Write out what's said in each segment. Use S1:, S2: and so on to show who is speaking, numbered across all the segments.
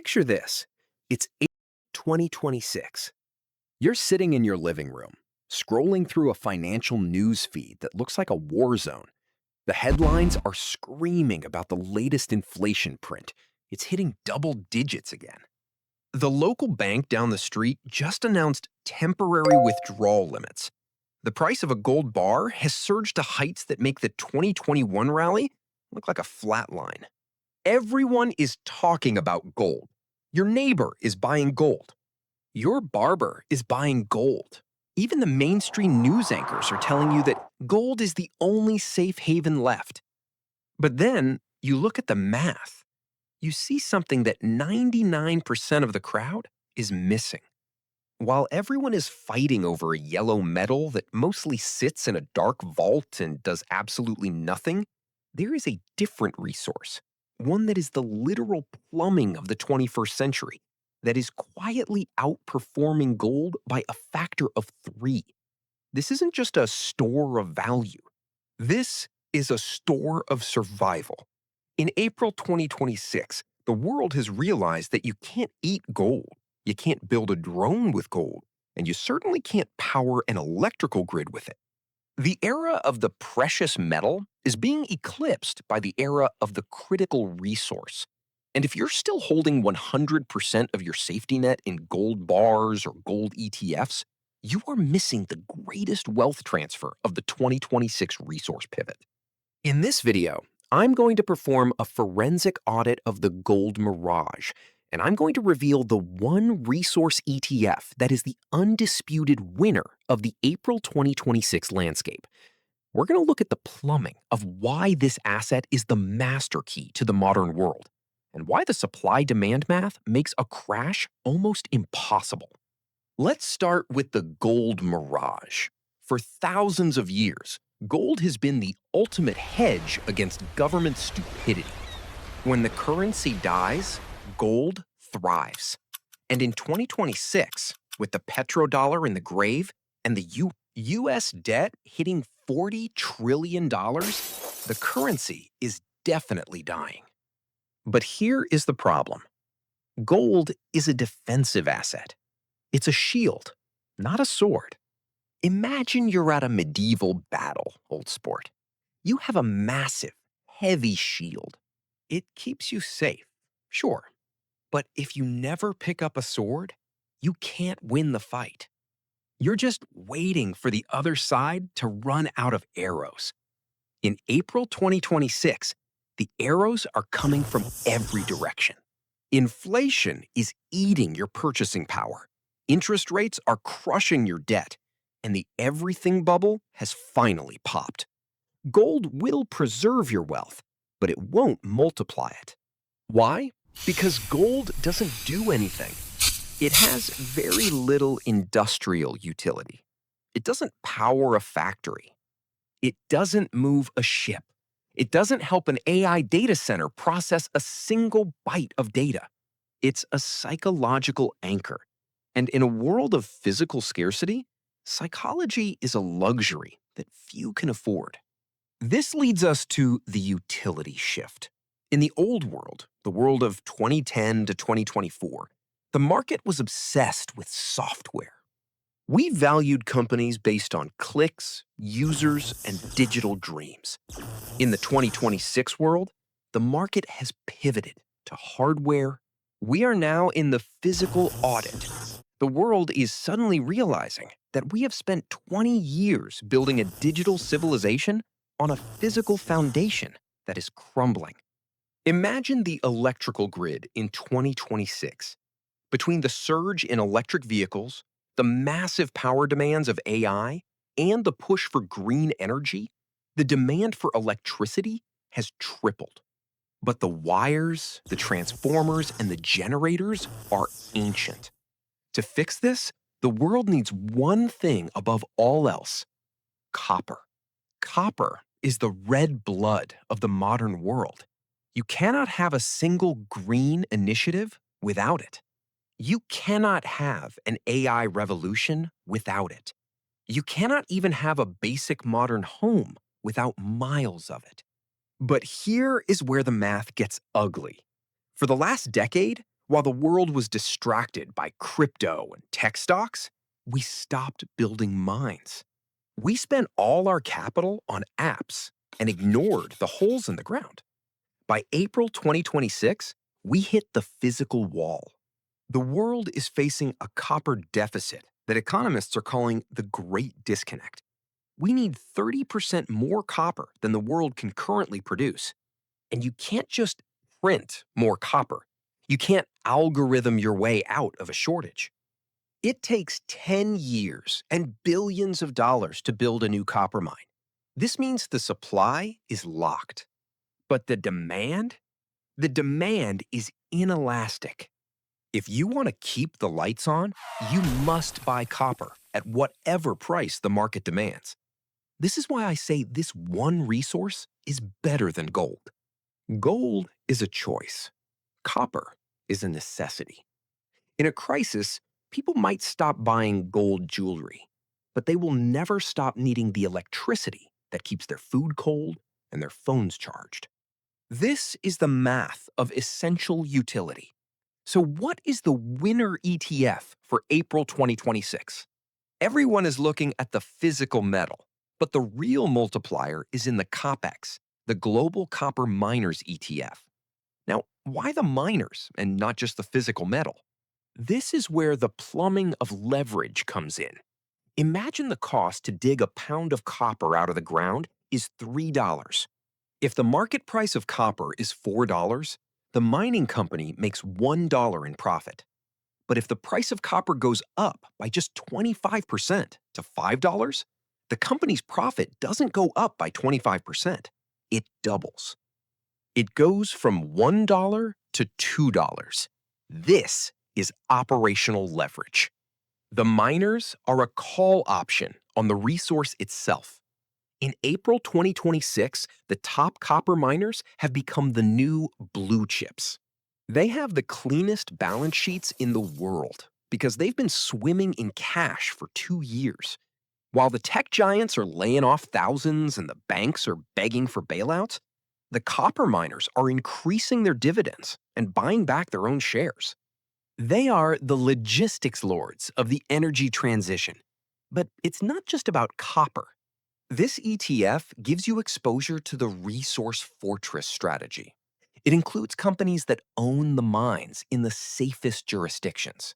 S1: Picture this. It's April 2026. You're sitting in your living room, scrolling through a financial news feed that looks like a war zone. The headlines are screaming about the latest inflation print. It's hitting double digits again. The local bank down the street just announced temporary withdrawal limits. The price of a gold bar has surged to heights that make the 2021 rally look like a flat line. Everyone is talking about gold. Your neighbor is buying gold. Your barber is buying gold. Even the mainstream news anchors are telling you that gold is the only safe haven left. But then you look at the math. You see something that 99% of the crowd is missing. While everyone is fighting over a yellow metal that mostly sits in a dark vault and does absolutely nothing, there is a different resource, one that is the literal plumbing of the 21st century, that is quietly outperforming gold by a factor of 3. This isn't just a store of value. This is a store of survival. In April 2026, the world has realized that you can't eat gold, you can't build a drone with gold, and you certainly can't power an electrical grid with it. The era of the precious metal is being eclipsed by the era of the critical resource. And if you're still holding 100% of your safety net in gold bars or gold ETFs, you are missing the greatest wealth transfer of the 2026 resource pivot. In this video, I'm going to perform a forensic audit of the gold mirage, and I'm going to reveal the one resource ETF that is the undisputed winner of the April 2026 landscape. We're going to look at the plumbing of why this asset is the master key to the modern world, and why the supply-demand math makes a crash almost impossible. Let's start with the gold mirage. For thousands of years, gold has been the ultimate hedge against government stupidity. When the currency dies, gold thrives. And in 2026, with the petrodollar in the grave and the US debt hitting $40 trillion, the currency is definitely dying. But here is the problem. Gold is a defensive asset. It's a shield, not a sword. Imagine you're at a medieval battle, old sport. You have a massive, heavy shield. It keeps you safe, sure. But if you never pick up a sword, you can't win the fight. You're just waiting for the other side to run out of arrows. In April 2026, the arrows are coming from every direction. Inflation is eating your purchasing power. Interest rates are crushing your debt. And the everything bubble has finally popped. Gold will preserve your wealth, but it won't multiply it. Why? Because gold doesn't do anything. It has very little industrial utility. It doesn't power a factory. It doesn't move a ship. It doesn't help an AI data center process a single byte of data. It's a psychological anchor. And in a world of physical scarcity, psychology is a luxury that few can afford. This leads us to the utility shift. In the old world, the world of 2010 to 2024, the market was obsessed with software. We valued companies based on clicks, users, and digital dreams. In the 2026 world, the market has pivoted to hardware. We are now in the physical audit. The world is suddenly realizing that we have spent 20 years building a digital civilization on a physical foundation that is crumbling. Imagine the electrical grid in 2026. Between the surge in electric vehicles, the massive power demands of AI, and the push for green energy, the demand for electricity has tripled. But the wires, the transformers, and the generators are ancient. To fix this, the world needs one thing above all else: copper. Copper is the red blood of the modern world. You cannot have a single green initiative without it. You cannot have an AI revolution without it. You cannot even have a basic modern home without miles of it. But here is where the math gets ugly. For the last decade, While the world was distracted by crypto and tech stocks, we stopped building mines. We spent all our capital on apps and ignored the holes in the ground. By April 2026, we hit the physical wall. The world is facing a copper deficit that economists are calling the Great Disconnect. We need 30% more copper than the world can currently produce. And you can't just print more copper. You can't algorithm your way out of a shortage. It takes 10 years and billions of dollars to build a new copper mine. This means the supply is locked. But the demand? The demand is inelastic. If you want to keep the lights on, you must buy copper at whatever price the market demands. This is why I say this one resource is better than gold. Gold is a choice. Copper is a necessity. In a crisis, people might stop buying gold jewelry, but they will never stop needing the electricity that keeps their food cold and their phones charged. This is the math of essential utility. So what is the winner ETF for April 2026? Everyone is looking at the physical metal, but the real multiplier is in the COPEX, the Global Copper Miners ETF. Now, why the miners and not just the physical metal? This is where the plumbing of leverage comes in. Imagine the cost to dig a pound of copper out of the ground is $3. If the market price of copper is $4, the mining company makes $1 in profit. But if the price of copper goes up by just 25% to $5, the company's profit doesn't go up by 25%. It doubles. It goes from $1 to $2. This is operational leverage. The miners are a call option on the resource itself. In April 2026, the top copper miners have become the new blue chips. They have the cleanest balance sheets in the world because they've been swimming in cash for 2 years. While the tech giants are laying off thousands and the banks are begging for bailouts, the copper miners are increasing their dividends and buying back their own shares. They are the logistics lords of the energy transition. But it's not just about copper. This ETF gives you exposure to the resource fortress strategy. It includes companies that own the mines in the safest jurisdictions.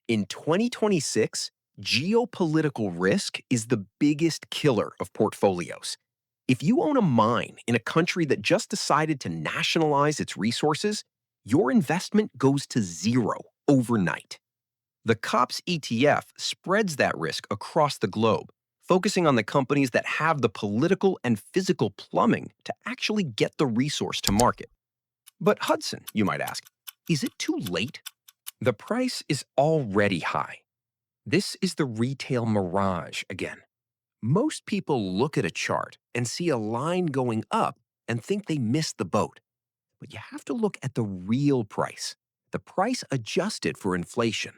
S1: In 2026, geopolitical risk is the biggest killer of portfolios. If you own a mine in a country that just decided to nationalize its resources, your investment goes to zero overnight. The COPS ETF spreads that risk across the globe, focusing on the companies that have the political and physical plumbing to actually get the resource to market. But Hudson, you might ask, is it too late? The price is already high. This is the retail mirage again. Most people look at a chart and see a line going up and think they missed the boat. But you have to look at the real price, the price adjusted for inflation.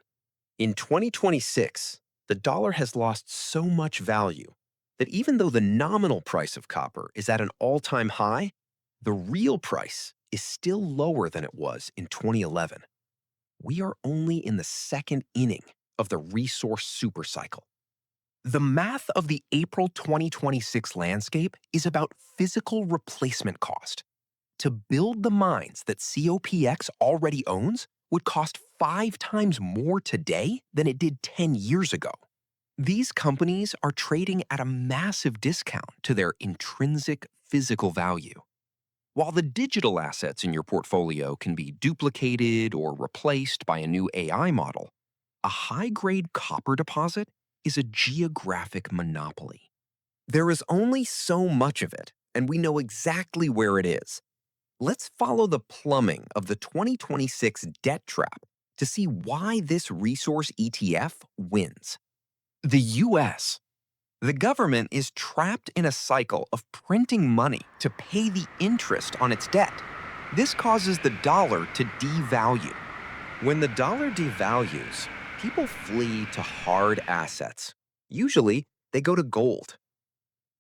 S1: In 2026, the dollar has lost so much value that even though the nominal price of copper is at an all-time high, the real price is still lower than it was in 2011. We are only in the second inning of the resource supercycle. The math of the April 2026 landscape is about physical replacement cost. To build the mines that COPX already owns would cost 5 times more today than it did 10 years ago. These companies are trading at a massive discount to their intrinsic physical value. While the digital assets in your portfolio can be duplicated or replaced by a new AI model, a high-grade copper deposit is a geographic monopoly. There is only so much of it, and we know exactly where it is. Let's follow the plumbing of the 2026 debt trap to see why this resource ETF wins. The US. The government is trapped in a cycle of printing money to pay the interest on its debt. This causes the dollar to devalue. When the dollar devalues, people flee to hard assets. Usually, they go to gold.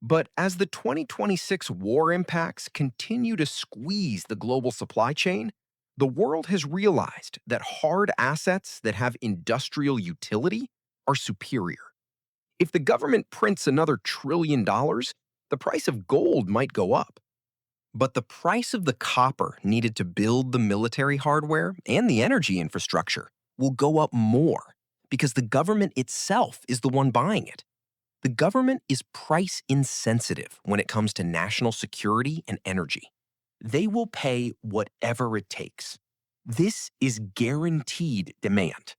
S1: But as the 2026 war impacts continue to squeeze the global supply chain, The world has realized that hard assets that have industrial utility are superior. If the government prints another $1 trillion, the price of gold might go up. But the price of the copper needed to build the military hardware and the energy infrastructure will go up more because the government itself is the one buying it. The government is price insensitive when it comes to national security and energy. They will pay whatever it takes. This is guaranteed demand.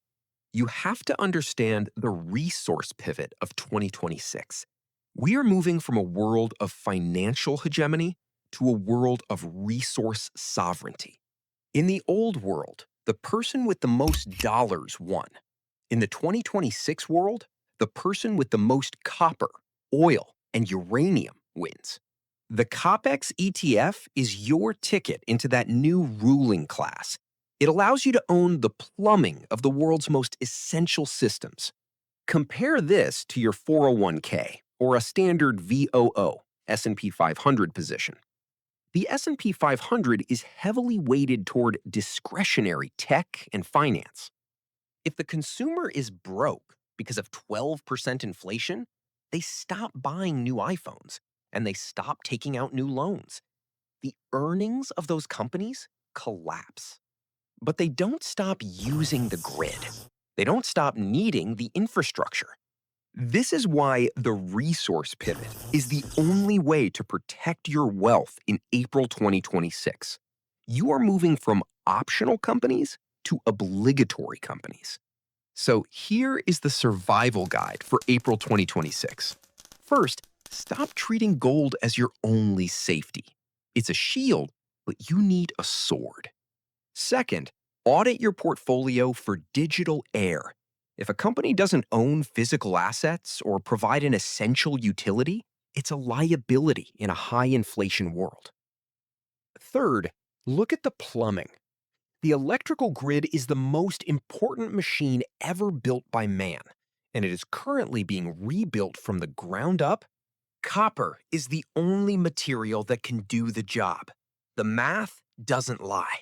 S1: You have to understand the resource pivot of 2026. We are moving from a world of financial hegemony to a world of resource sovereignty. In the old world, the person with the most dollars won. In the 2026 world, the person with the most copper, oil, and uranium wins. The COPEX ETF is your ticket into that new ruling class. It allows you to own the plumbing of the world's most essential systems. Compare this to your 401k or a standard VOO, S&P 500 position. The S&P 500 is heavily weighted toward discretionary tech and finance. If the consumer is broke because of 12% inflation, they stop buying new iPhones and they stop taking out new loans. The earnings of those companies collapse. But they don't stop using the grid. They don't stop needing the infrastructure. This is why the resource pivot is the only way to protect your wealth in April 2026. You are moving from optional companies to obligatory companies. So here is the survival guide for April 2026. First, stop treating gold as your only safety. It's a shield, but you need a sword. Second, audit your portfolio for digital air. If a company doesn't own physical assets or provide an essential utility, it's a liability in a high inflation world. Third, look at the plumbing. The electrical grid is the most important machine ever built by man, and it is currently being rebuilt from the ground up. Copper is the only material that can do the job. The math doesn't lie.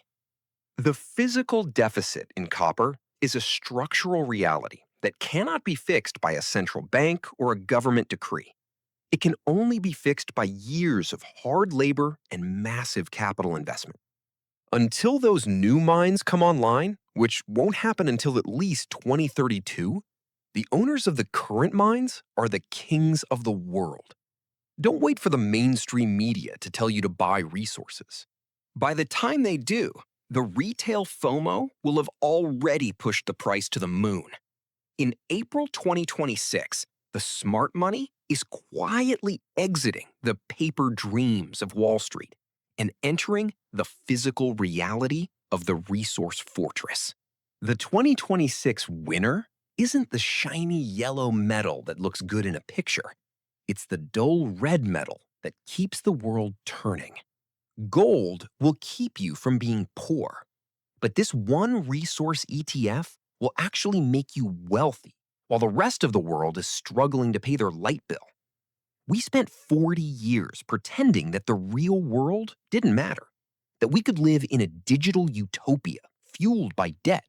S1: The physical deficit in copper is a structural reality that cannot be fixed by a central bank or a government decree. It can only be fixed by years of hard labor and massive capital investment. Until those new mines come online, which won't happen until at least 2032, the owners of the current mines are the kings of the world. Don't wait for the mainstream media to tell you to buy resources. By the time they do, the retail FOMO will have already pushed the price to the moon. In April 2026, the smart money is quietly exiting the paper dreams of Wall Street and entering the physical reality of the resource fortress. The 2026 winner isn't the shiny yellow metal that looks good in a picture. It's the dull red metal that keeps the world turning. Gold will keep you from being poor, but this one resource ETF will actually make you wealthy while the rest of the world is struggling to pay their light bill. We spent 40 years pretending that the real world didn't matter, that we could live in a digital utopia fueled by debt.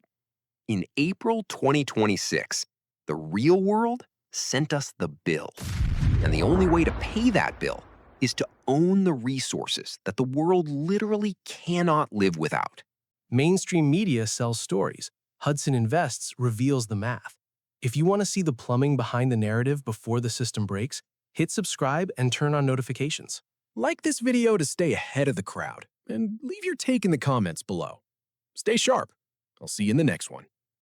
S1: In April 2026, the real world sent us the bill. And the only way to pay that bill is to own the resources that the world literally cannot live without.
S2: Mainstream media sells stories. Hudson Invests reveals the math. If you want to see the plumbing behind the narrative before the system breaks, hit subscribe and turn on notifications.
S3: Like this video to stay ahead of the crowd, and leave your take in the comments below. Stay sharp. I'll see you in the next one.